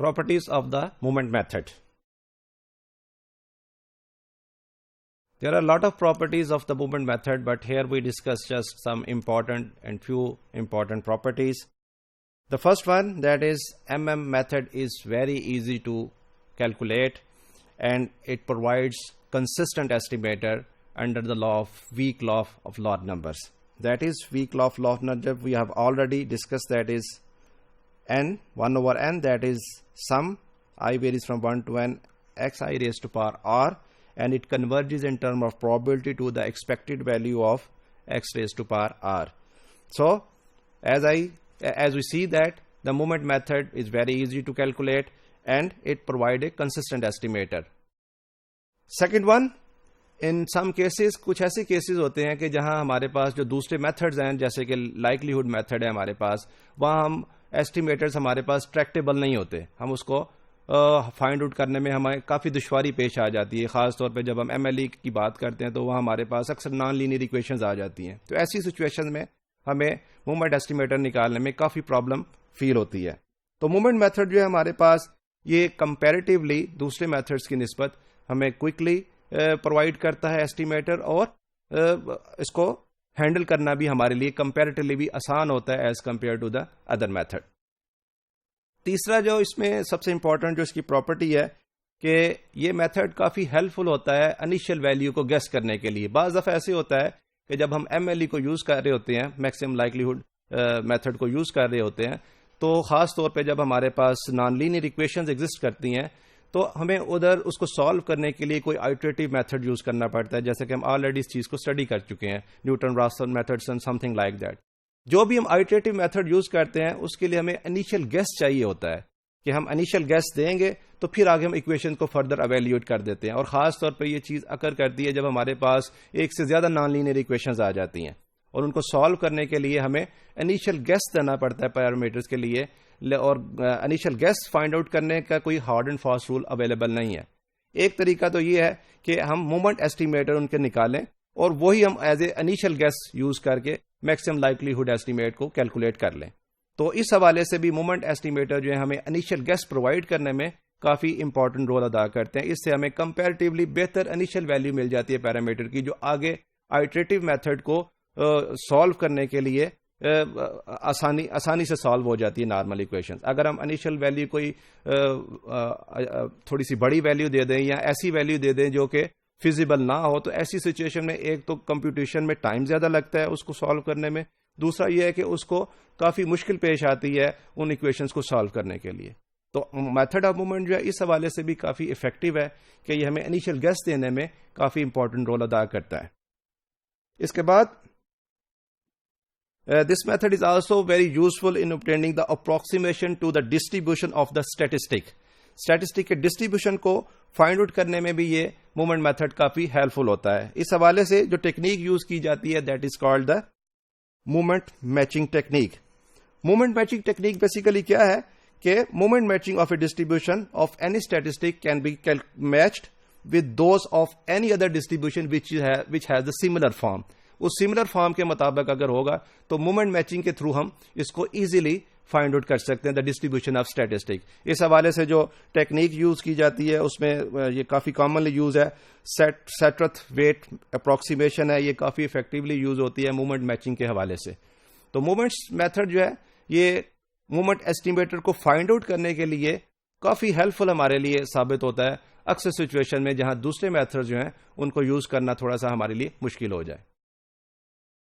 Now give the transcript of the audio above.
Properties of the movement method. There are a lot of properties of the movement method, but here we discuss just some few important properties. The first one, that is method is very easy to calculate, and it provides consistent estimator under the weak law of large numbers. That is weak law of large numbers. We have already discussed that is n, 1 over n, that is sum I varies from 1 to n xi raised to power r, and it converges in terms of probability to the expected value of x raised to power r. So as we see that the movement method is very easy to calculate and it provides a consistent estimator. Second one, in some cases, कुछ ऐसे cases होते हैं कि जहां हमारे पास जो दूसरे methods हैं, जैसे कि लाइकलीहुड मेथड है हमारे पास, वहां हम एस्टिमेटर्स हमारे पास ट्रैक्टेबल नहीं होते, हम उसको फाइंड आउट करने में हमें काफ़ी दुश्वारी पेश आ जाती है. ख़ास तौर पे जब हम MLE की बात करते हैं तो वहाँ हमारे पास अक्सर नॉन लीनियर इक्वेशंस आ जाती हैं. तो ऐसी सिचुएशन में हमें मूवमेंट एस्टिमेटर निकालने में काफ़ी प्रॉब्लम फील होती है. तो मूवमेंट मेथड जो है हमारे पास, ये कंपैरेटिवली दूसरे मेथड्स की निस्बत हमें क्विकली प्रोवाइड करता है एस्टिमेटर, और इसको हैंडल करना भी हमारे लिए कंपैरेटिवली भी आसान होता है as compare to the other method. तीसरा जो इसमें सबसे इंपॉर्टेंट जो इसकी प्रॉपर्टी है कि ये मेथड काफ़ी हेल्पफुल होता है इनिशियल वैल्यू को गेस करने के लिए. बाज़ दफ़ा ऐसे होता है कि जब हम MLE को यूज़ कर रहे होते हैं, मैक्सिमम लाइकलीहुड मेथड को यूज़ कर रहे होते हैं, तो ख़ास तौर पे जब हमारे पास नॉन लीनियर इक्वेशंस एग्जिस्ट करती हैं तो हमें उधर उसको सॉल्व करने के लिए कोई आइटरेटिव मेथड यूज़ करना पड़ता है, जैसे कि हम ऑलरेडी इस चीज़ को स्टडी कर चुके हैं, Newton ration methods and something like that. जो भी हम आइटरेटिव मेथड यूज़ करते हैं उसके लिए हमें इनिशियल गेस चाहिए होता है कि हम इनिशियल गेस देंगे तो फिर आगे हम इक्वेशन को फर्दर एवेल्यूएट कर देते हैं. और ख़ास तौर पे ये चीज़ अकर करती है जब हमारे पास एक से ज़्यादा नॉन लीनियर इक्वेशंस आ जाती हैं और उनको सॉल्व करने के लिए हमें इनिशियल गेस देना पड़ता है पैरामीटर्स के लिए, और इनिशियल गेस फाइंड आउट करने का कोई hard and fast rule available नहीं है. एक तरीका तो ये है कि हम मूवमेंट एस्टिमेटर उनके निकालें और वही हम as a initial guess use करके मैक्सिमम लाइकलीहुड एस्टिमेट को कैलकुलेट कर लें. तो इस हवाले से भी मूवमेंट एस्टिमेटर जो है हमें इनिशियल गेस प्रोवाइड करने में काफ़ी इंपॉर्टेंट रोल अदा करते हैं. इससे हमें कंपैरेटिवली बेहतर इनिशियल वैल्यू मिल जाती है पैरामीटर की, जो आगे आइटरेटिव मेथड को सॉल्व करने के लिए आसानी से सॉल्व हो जाती है नॉर्मल इक्वेशन. अगर हम इनिशियल वैल्यू कोई थोड़ी सी बड़ी वैल्यू दे दें या ऐसी वैल्यू दे दें जो कि फिजिबल ना हो, तो ऐसी सिचुएशन में एक तो कंप्यूटेशन में टाइम ज़्यादा लगता है उसको सॉल्व करने में, दूसरा ये है कि उसको काफ़ी मुश्किल पेश आती है उन इक्वेशंस को सॉल्व करने के लिए. तो मेथड ऑफ मूवमेंट जो है इस हवाले से भी काफ़ी इफेक्टिव है कि ये हमें इनिशियल गेस देने में काफ़ी इंपॉर्टेंट रोल अदा करता है. इसके बाद this method is also very useful in obtaining the approximation to the distribution of the statistic के डिस्ट्रीब्यूशन को फाइंड आउट करने में भी ये मूवमेंट मेथड काफ़ी हेल्पफुल होता है. इस हवाले से जो टेक्निक यूज़ की जाती है that is called the movement matching technique. Movement matching technique basically क्या है कि movement matching of A distribution of any statistic can be matched with those of any other distribution which has the similar form. उस similar form के मुताबिक अगर होगा तो movement matching के थ्रू हम इसको इजीली फाइंड आउट कर सकते हैं द डिस्ट्रीब्यूशन ऑफ स्टैटिस्टिक. इस हवाले से जो टेक्निक यूज की जाती है उसमें ये काफ़ी कॉमनली यूज है, सेट्रथ वेट अप्रॉक्सीमेशन है, ये काफ़ी इफेक्टिवली यूज होती है मूवमेंट मैचिंग के हवाले से. तो मूवमेंट मेथड जो है ये मूवमेंट एस्टिमेटर को फाइंड आउट करने के लिए काफ़ी हेल्पफुल हमारे लिए साबित होता है अक्सर सिचुएशन में जहां दूसरे मेथड जो हैं उनको यूज करना थोड़ा सा हमारे लिए मुश्किल हो जाए.